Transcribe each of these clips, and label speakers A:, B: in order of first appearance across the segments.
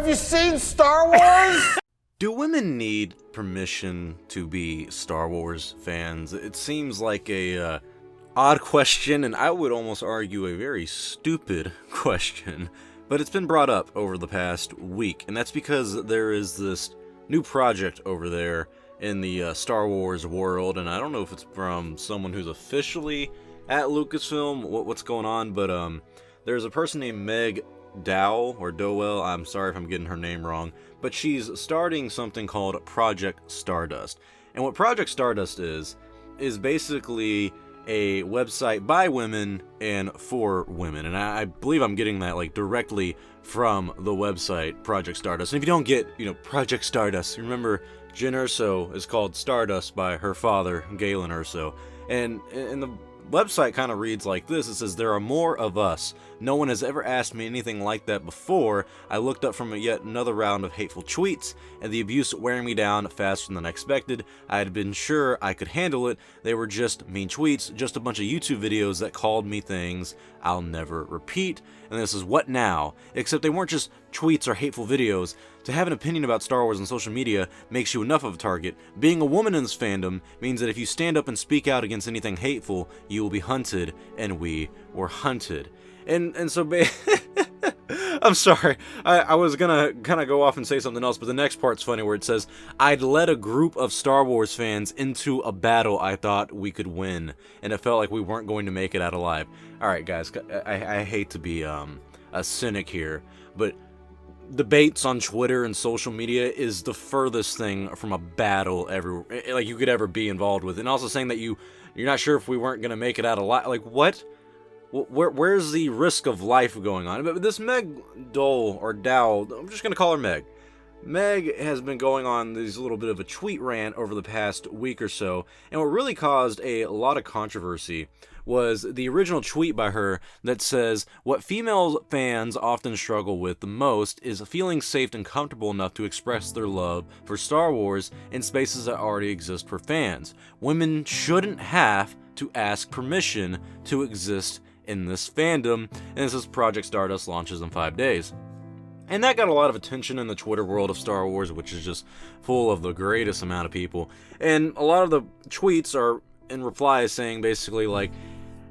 A: Have you seen Star Wars?
B: Do women need permission to be Star Wars fans? It seems like a odd question, and I would almost argue a very stupid question, but it's been brought up over the past week, and that's because there is this new project over there in the Star Wars world, and I don't know if it's from someone who's officially at Lucasfilm, what's going on, but there's a person named Meg Dowell, or Dowell, I'm sorry if I'm getting her name wrong, but she's starting something called Project Stardust. And what Project Stardust is basically a website by women and for women. And I believe I'm getting that like directly from the website Project Stardust. And if you don't get, Project Stardust, remember Jyn Erso is called Stardust by her father, Galen Erso. And the website kind of reads like this. It says, "There are more of us. No one has ever asked me anything like that before. I looked up from yet another round of hateful tweets, and the abuse wearing me down faster than I expected. I had been sure I could handle it. They were just mean tweets, just a bunch of YouTube videos that called me things I'll never repeat. And this is what now? Except they weren't just tweets or hateful videos. To have an opinion about Star Wars on social media makes you enough of a target. Being a woman in this fandom means that if you stand up and speak out against anything hateful, you will be hunted, and we were hunted." And so, I'm sorry, I was gonna kind of go off and say something else, but the next part's funny where it says, "I'd led a group of Star Wars fans into a battle I thought we could win, and it felt like we weren't going to make it out alive." Alright guys, I hate to be a cynic here, but debates on Twitter and social media is the furthest thing from a battle ever, like, you could ever be involved with. And also saying that you're not sure if we weren't going to make it out alive, like, what? Where's the risk of life going on? But this Meg Dole, or Dowell, I'm just going to call her Meg. Meg has been going on this little bit of a tweet rant over the past week or so, and what really caused a lot of controversy was the original tweet by her that says, "What female fans often struggle with the most is feeling safe and comfortable enough to express their love for Star Wars in spaces that already exist for fans. Women shouldn't have to ask permission to exist in this fandom," and this is Project Stardust launches in 5 days. And that got a lot of attention in the Twitter world of Star Wars, which is just full of the greatest amount of people. And a lot of the tweets are in replies saying basically like,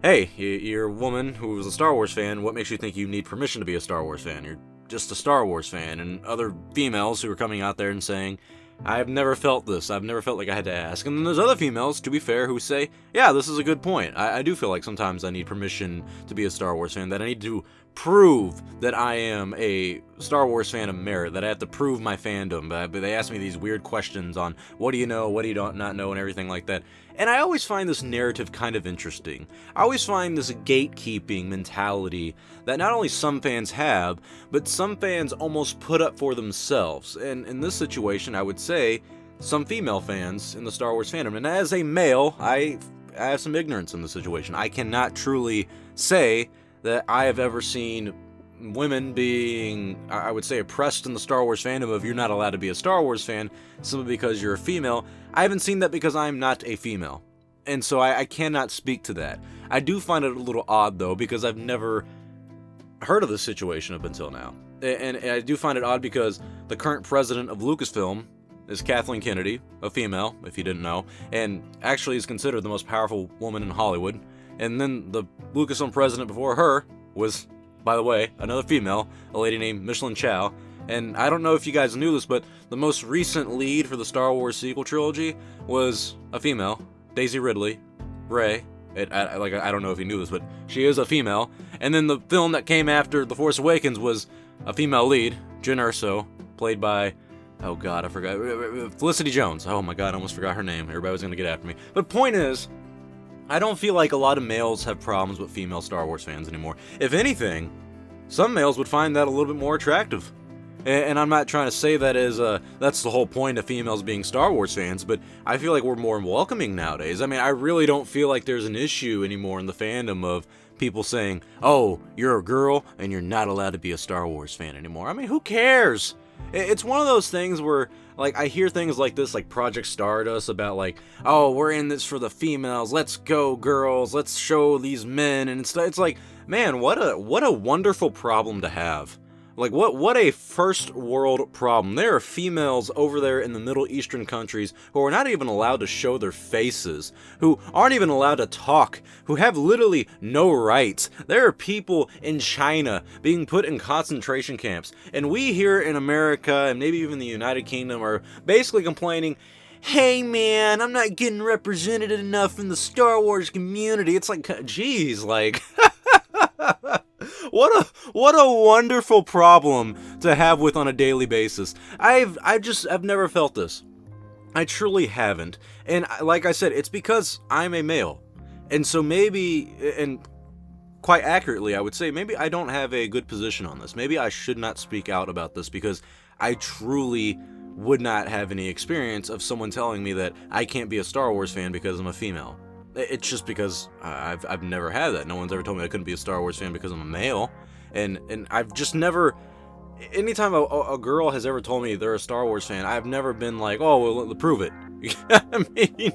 B: "Hey, you're a woman who is a Star Wars fan. What makes you think you need permission to be a Star Wars fan? You're just a Star Wars fan." And other females who are coming out there and saying, "I've never felt this. I've never felt like I had to ask." And then there's other females, to be fair, who say, "Yeah, this is a good point. I do feel like sometimes I need permission to be a Star Wars fan, that I need to prove that I am a Star Wars fan of merit, that I have to prove my fandom." But they ask me these weird questions on what do you know, what do you not know, and everything like that. And I always find this narrative kind of interesting. I always find this gatekeeping mentality that not only some fans have, but some fans almost put up for themselves. And in this situation, I would say some female fans in the Star Wars fandom. And as a male, I have some ignorance in the situation. I cannot truly say that I have ever seen women being, I would say, oppressed in the Star Wars fandom of you're not allowed to be a Star Wars fan simply because you're a female. I haven't seen that because I'm not a female. And so I cannot speak to that. I do find it a little odd, though, because I've never heard of this situation up until now. And I do find it odd because the current president of Lucasfilm is Kathleen Kennedy, a female, if you didn't know, and actually is considered the most powerful woman in Hollywood. And then the Lucasfilm president before her was, by the way, another female, a lady named Micheline Chow. And I don't know if you guys knew this, but the most recent lead for the Star Wars sequel trilogy was a female, Daisy Ridley, Rey. I don't know if you knew this, but she is a female. And then the film that came after The Force Awakens was a female lead, Jyn Erso, played by, oh god, I forgot, Felicity Jones. Oh my god, I almost forgot her name. Everybody was gonna get after me. But point is, I don't feel like a lot of males have problems with female Star Wars fans anymore. If anything, some males would find that a little bit more attractive. And I'm not trying to say that as that's the whole point of females being Star Wars fans, but I feel like we're more welcoming nowadays. I mean, I really don't feel like there's an issue anymore in the fandom of people saying, "Oh, you're a girl and you're not allowed to be a Star Wars fan anymore." I mean, who cares? It's one of those things where, like, I hear things like this, like Project Stardust, about like, "Oh, we're in this for the females. Let's go, girls. Let's show these men." And it's like, man, what a wonderful problem to have. Like, what a first world problem. There are females over there in the Middle Eastern countries who are not even allowed to show their faces, who aren't even allowed to talk, who have literally no rights. There are people in China being put in concentration camps, and we here in America, and maybe even the United Kingdom, are basically complaining, hey man, I'm not getting represented enough in the Star Wars community. It's like, geez, like... What a wonderful problem to have with on a daily basis. I've never felt this. I truly haven't. And like I said, it's because I'm a male. And so maybe, and quite accurately, I would say maybe I don't have a good position on this. Maybe I should not speak out about this because I truly would not have any experience of someone telling me that I can't be a Star Wars fan because I'm a female. It's just because I've never had that. No one's ever told me I couldn't be a Star Wars fan because I'm a male. And I've just never... Anytime a girl has ever told me they're a Star Wars fan, I've never been like, oh, well, prove it. I mean,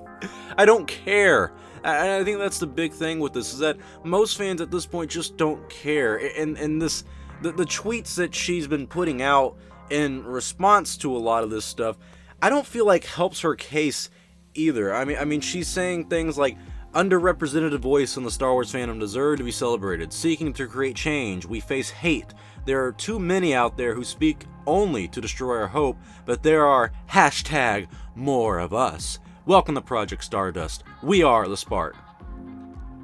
B: I don't care. I think that's the big thing with this, is that most fans at this point just don't care. And this... The tweets that she's been putting out in response to a lot of this stuff, I don't feel like helps her case either. I mean, she's saying things like, underrepresented voice in the Star Wars fandom deserve to be celebrated. Seeking to create change, we face hate. There are too many out there who speak only to destroy our hope, but there are hashtag more of us. Welcome to Project Stardust. We are the spark.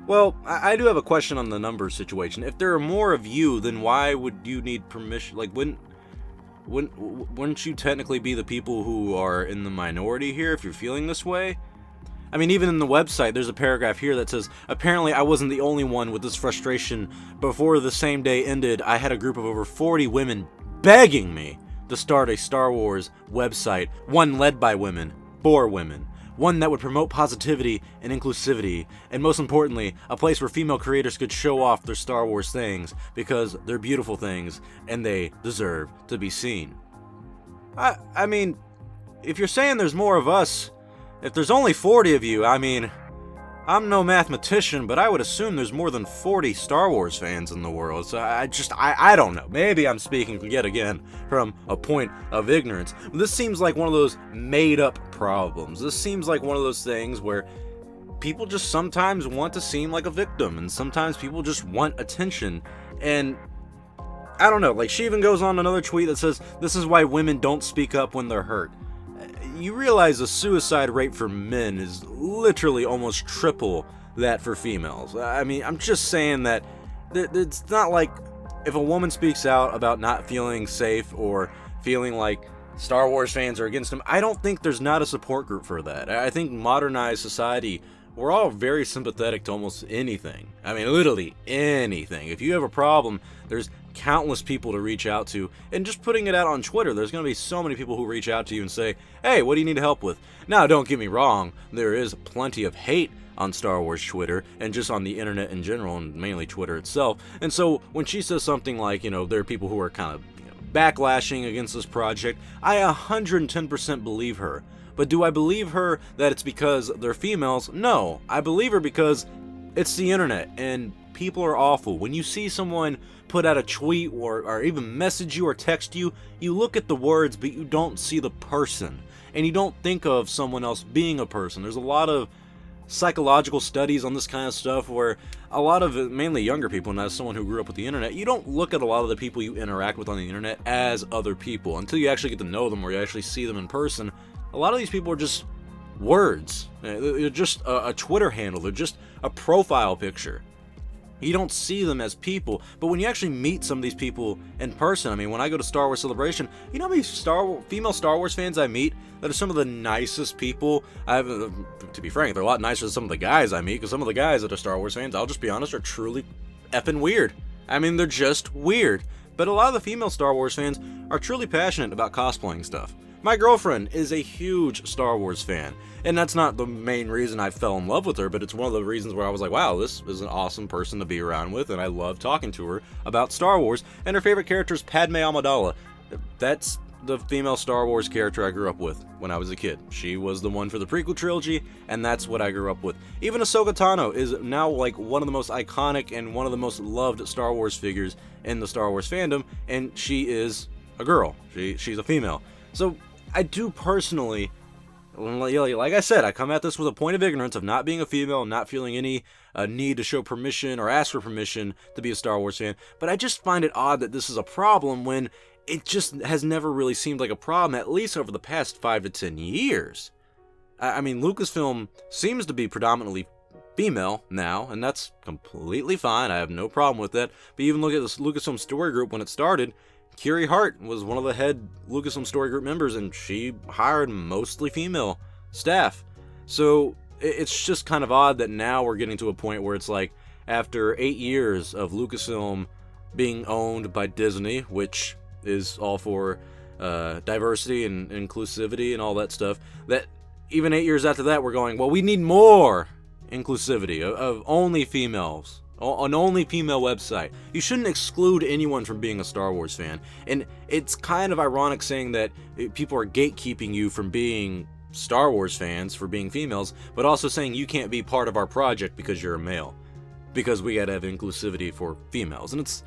B: Well, I do have a question on the numbers situation. If there are more of you, then why would you need permission? Like, wouldn't you technically be the people who are in the minority here if you're feeling this way? I mean, even in the website, there's a paragraph here that says, apparently I wasn't the only one with this frustration. Before the same day ended, I had a group of over 40 women begging me to start a Star Wars website, one led by women, for women, one that would promote positivity and inclusivity, and most importantly, a place where female creators could show off their Star Wars things, because they're beautiful things, and they deserve to be seen. I mean, if you're saying there's more of us, if there's only 40 of you, I mean, I'm no mathematician, but I would assume there's more than 40 Star Wars fans in the world, so I don't know. Maybe I'm speaking, yet again, from a point of ignorance. This seems like one of those made-up problems. This seems like one of those things where people just sometimes want to seem like a victim, and sometimes people just want attention, and... I don't know, like, she even goes on another tweet that says, this is why women don't speak up when they're hurt. You realize the suicide rate for men is literally almost triple that for females. I mean, I'm just saying that it's not like if a woman speaks out about not feeling safe or feeling like Star Wars fans are against them, I don't think there's not a support group for that. I think modernized society, we're all very sympathetic to almost anything. I mean, literally anything. If you have a problem, there's countless people to reach out to, and just putting it out on Twitter, there's going to be so many people who reach out to you and say, hey, what do you need help with? Now, don't get me wrong, there is plenty of hate on Star Wars Twitter, and just on the internet in general, and mainly Twitter itself, and so when she says something like, you know, there are people who are kind of backlashing against this project, I 110% believe her. But do I believe her that it's because they're females? No, I believe her because it's the internet, and people are awful. When you see someone put out a tweet or even message you or text you, you look at the words, but you don't see the person. And you don't think of someone else being a person. There's a lot of psychological studies on this kind of stuff where a lot of it, mainly younger people, and as someone who grew up with the internet, you don't look at a lot of the people you interact with on the internet as other people until you actually get to know them or you actually see them in person. A lot of these people are just words. They're just a Twitter handle. They're just a profile picture. You don't see them as people, but when you actually meet some of these people in person, I mean, when I go to Star Wars Celebration, you know how many female Star Wars fans I meet that are some of the nicest people? To be frank, they're a lot nicer than some of the guys I meet, because some of the guys that are Star Wars fans, I'll just be honest, are truly effing weird. I mean, they're just weird. But a lot of the female Star Wars fans are truly passionate about cosplaying stuff. My girlfriend is a huge Star Wars fan, and that's not the main reason I fell in love with her, but it's one of the reasons where I was like, wow, this is an awesome person to be around with, and I love talking to her about Star Wars, and her favorite character is Padme Amidala. That's the female Star Wars character I grew up with when I was a kid. She was the one for the prequel trilogy, and that's what I grew up with. Even Ahsoka Tano is now like one of the most iconic and one of the most loved Star Wars figures in the Star Wars fandom, and she is a girl. She's a female. So I do personally, like I said, I come at this with a point of ignorance of not being a female, not feeling any need to show permission or ask for permission to be a Star Wars fan, but I just find it odd that this is a problem when it just has never really seemed like a problem, at least over the past 5 to 10 years. I mean, Lucasfilm seems to be predominantly female now, and that's completely fine. I have no problem with that. But even look at this Lucasfilm Story Group when it started. Kiri Hart was one of the head Lucasfilm Story Group members, and she hired mostly female staff. So it's just kind of odd that now we're getting to a point where it's like, after 8 years of Lucasfilm being owned by Disney, which is all for diversity and inclusivity and all that stuff, that even 8 years after that we're going, well, we need more inclusivity of only females. An only female website. You shouldn't exclude anyone from being a Star Wars fan. And it's kind of ironic saying that people are gatekeeping you from being Star Wars fans for being females, but also saying you can't be part of our project because you're a male. Because we gotta have inclusivity for females. And it's...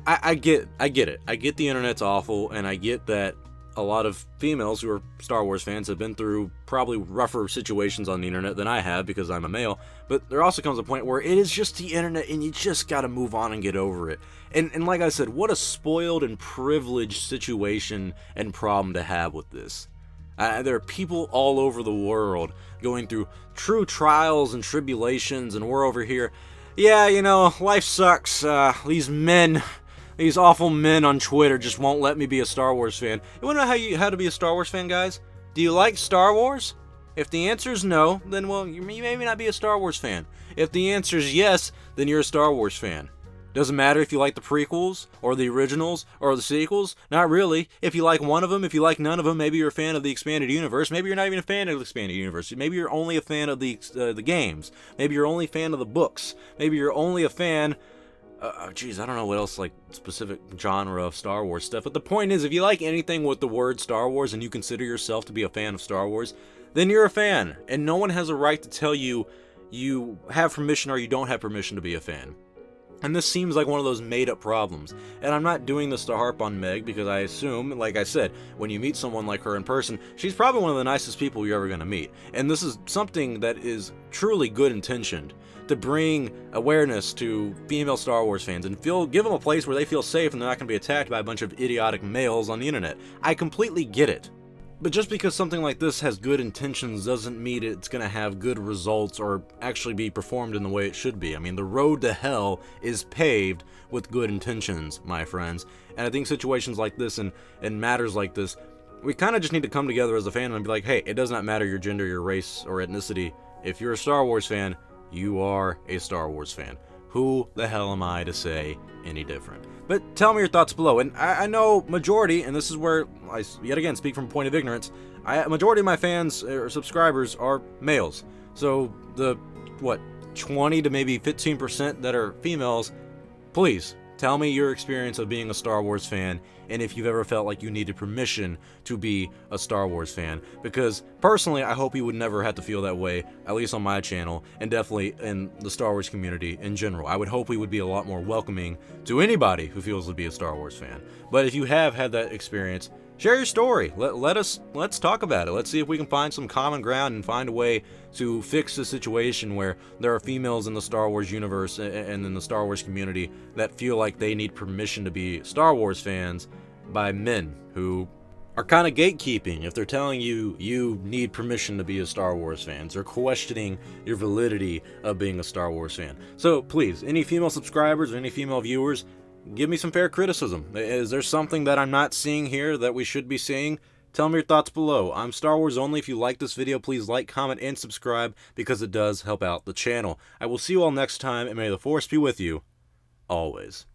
B: I get it. I get the internet's awful, and I get that a lot of females who are Star Wars fans have been through probably rougher situations on the internet than I have because I'm a male, but there also comes a point where it is just the internet and you just gotta move on and get over it. And like I said, what a spoiled and privileged situation and problem to have with this. There are people all over the world going through true trials and tribulations, and we're over here, yeah, you know, life sucks, these awful men on Twitter just won't let me be a Star Wars fan. You wanna know how to be a Star Wars fan, guys? Do you like Star Wars? If the answer is no, then well, you may not be a Star Wars fan. If the answer is yes, then you're a Star Wars fan. Doesn't matter if you like the prequels, or the originals, or the sequels. Not really. If you like one of them, if you like none of them, maybe you're a fan of the expanded universe. Maybe you're not even a fan of the expanded universe. Maybe you're only a fan of the games. Maybe you're only a fan of the books. Maybe you're only a fan... I don't know what else, like, specific genre of Star Wars stuff, but the point is, if you like anything with the word Star Wars and you consider yourself to be a fan of Star Wars, then you're a fan, and no one has a right to tell you you have permission or you don't have permission to be a fan. And this seems like one of those made-up problems. And I'm not doing this to harp on Meg, because I assume, like I said, when you meet someone like her in person, she's probably one of the nicest people you're ever going to meet. And this is something that is truly good-intentioned, to bring awareness to female Star Wars fans and give them a place where they feel safe and they're not going to be attacked by a bunch of idiotic males on the internet. I completely get it. But just because something like this has good intentions doesn't mean it's going to have good results or actually be performed in the way it should be. I mean, the road to hell is paved with good intentions, my friends. And I think situations like this and matters like this, we kind of just need to come together as a fan and be like, hey, it does not matter your gender, your race, or ethnicity. If you're a Star Wars fan, you are a Star Wars fan. Who the hell am I to say any different? But tell me your thoughts below. And I know majority, and this is where I yet again speak from a point of ignorance, majority of my fans or subscribers are males. So the 20 to maybe 15% that are females, please tell me your experience of being a Star Wars fan, and if you've ever felt like you needed permission to be a Star Wars fan. Because personally, I hope you would never have to feel that way, at least on my channel, and definitely in the Star Wars community in general. I would hope we would be a lot more welcoming to anybody who feels to be a Star Wars fan. But if you have had that experience, share your story. Let's talk about it. Let's see if we can find some common ground and find a way to fix the situation where there are females in the Star Wars universe and in the Star Wars community that feel like they need permission to be Star Wars fans by men who are kind of gatekeeping. If they're telling you you need permission to be a Star Wars fan, or questioning your validity of being a Star Wars fan. So please, any female subscribers or any female viewers, give me some fair criticism. Is there something that I'm not seeing here that we should be seeing? Tell me your thoughts below. I'm Star Wars Only. If you like this video, please like, comment, and subscribe, because it does help out the channel. I will see you all next time, and may the Force be with you, always.